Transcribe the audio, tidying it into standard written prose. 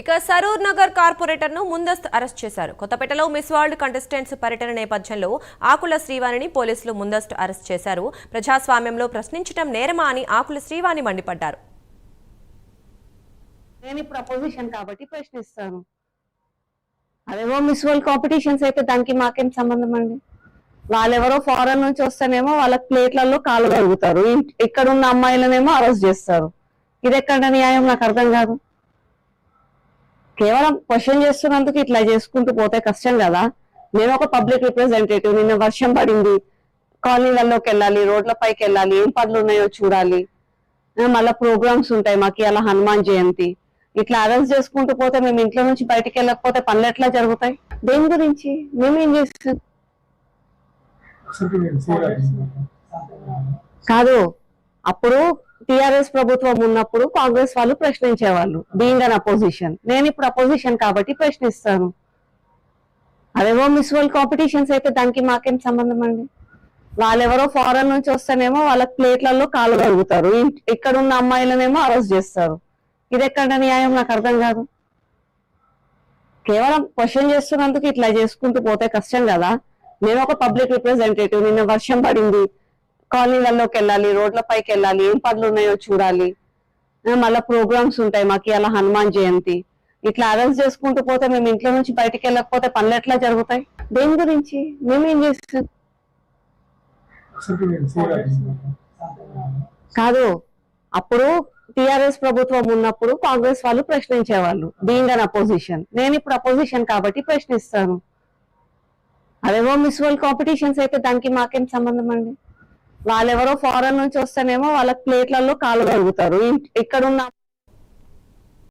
ఇక సరూర్ నగర్ కార్పొరేటర్ ను ముందస్తు అరెస్ట్ చేశారు. కొత్తపేటలో మిస్ వరల్డ్ కంటెస్టెంట్స్ పర్యటన నేపథ్యంలో ఆకుల శ్రీవాణిని పోలీసులు ముందస్తు అరెస్ట్ చేశారు. ప్రజాస్వామ్యంలో ప్రశ్నించడం నేరమా అని ఆకుల శ్రీవాణి మండిపడ్డారు. నేను ఇప్పుడు అపోజిషన్ కాబట్టి ప్రశ్నిస్తాను. అదేవో మిస్ వరల్డ్ కాంపిటీషన్స్ అయితే దానికి మాకేం సంబంధం అండి? వాళ్ళెవరో ఫారెన్ నుంచి వస్తేనేమో వాళ్ళ ప్లేట్లలో కాలు కడుగుతారు, ఇక్కడ ఉన్న అమ్మాయిలనేమో అరెస్ట్ చేస్తారు. ఇది ఎక్కడ న్యాయం నాకు అర్థం కాదు. కేవలం క్వశ్చన్ చేస్తున్నందుకు ఇట్లా చేసుకుంటూ పోతే కష్టం కదా. నేను ఒక పబ్లిక్ రిప్రజెంటేటివ్, నిన్న వర్షం పడింది, కాలనీలలోకి వెళ్ళాలి, రోడ్ల పైకి వెళ్ళాలి, ఏం పనులు ఉన్నాయో చూడాలి, మళ్ళీ ప్రోగ్రామ్స్ ఉంటాయి మాకు, అలా హనుమాన్ జయంతి. ఇట్లా అరెస్ట్ చేసుకుంటూ పోతే మేము ఇంట్లో నుంచి బయటికి వెళ్ళకపోతే పనులు ఎట్లా జరుగుతాయి? దేని గురించి మేమేం చేస్తాం కాదు. అప్పుడు టిఆర్ఎస్ ప్రభుత్వం ఉన్నప్పుడు కాంగ్రెస్ వాళ్ళు ప్రశ్నించేవాళ్ళు, బీయింగ్ అన్ అపోజిషన్. నేను ఇప్పుడు అపోజిషన్ కాబట్టి ప్రశ్నిస్తాను. అదేవో మిస్ వరల్డ్ కాంపిటీషన్స్ అయితే దానికి మాకేం సంబంధం అండి? వాళ్ళెవరో ఫారెన్ నుంచి వస్తేనేమో వాళ్ళ ప్లేట్లలో కాలు కడుగుతారు, ఇక్కడ ఉన్న అమ్మాయిలనేమో అరెస్ట్ చేస్తారు. ఇది ఎక్కడ న్యాయం నాకు అర్థం కాదు. కేవలం క్వశ్చన్ చేస్తున్నందుకు ఇట్లా చేసుకుంటూ పోతే కష్టం కదా. నేను ఒక పబ్లిక్ రిప్రజెంటేటివ్, నిన్న వర్షం పడింది, కాలనీలలోకి వెళ్ళాలి, రోడ్ల పైకి వెళ్ళాలి, ఏం పనులు ఉన్నాయో చూడాలి, మళ్ళీ ప్రోగ్రామ్స్ ఉంటాయి మాకు, అలా హనుమాన్ జయంతి. ఇట్లా అరెస్ట్ చేసుకుంటూ పోతే మేము ఇంట్లో నుంచి బయటికి వెళ్ళకపోతే పనులు ఎట్లా జరుగుతాయి? దేని గురించి మేమేం చేస్తాం కాదు. అప్పుడు టిఆర్ఎస్ ప్రభుత్వం ఉన్నప్పుడు కాంగ్రెస్ వాళ్ళు ప్రశ్నించేవాళ్ళు, బీయింగ్ అన్ అపోజిషన్. నేను ఇప్పుడు అపోజిషన్ కాబట్టి ప్రశ్నిస్తాను. అదేవో మిస్ వరల్డ్ కాంపిటీషన్స్ అయితే దానికి మాకేం సంబంధం అండి? వాళ్ళెవరో ఫారెన్ నుంచి వస్తేనేమో వాళ్ళ ప్లేట్లలో కాలు కడుగుతారు, ఇక్కడ ఉన్న